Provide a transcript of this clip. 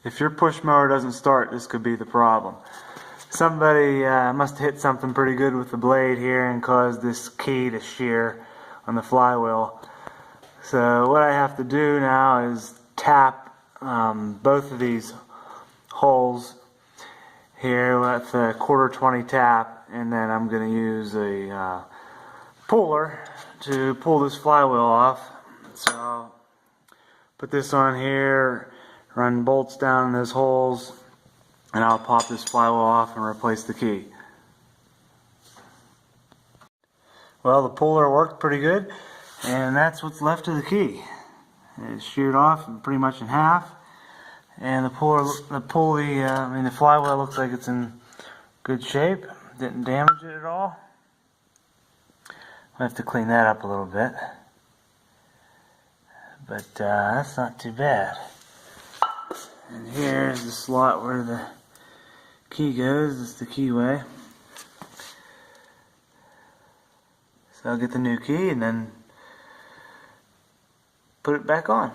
If your push mower doesn't start, this could be the problem. Somebody must have hit something pretty good with the blade here and caused this key to shear on the flywheel. So what I have to do now is tap both of these holes here with a 1/4-20 tap, and then I'm going to use a puller to pull this flywheel off. So I'll put this on here, run bolts down in those holes, and I'll pop this flywheel off and replace the key. Well, the puller worked pretty good, and that's what's left of the key. It's sheared off pretty much in half, and the flywheel looks like it's in good shape. Didn't damage it at all. I have to clean that up a little bit, but that's not too bad. And here's the slot where the key goes. It's the keyway. So I'll get the new key and then put it back on.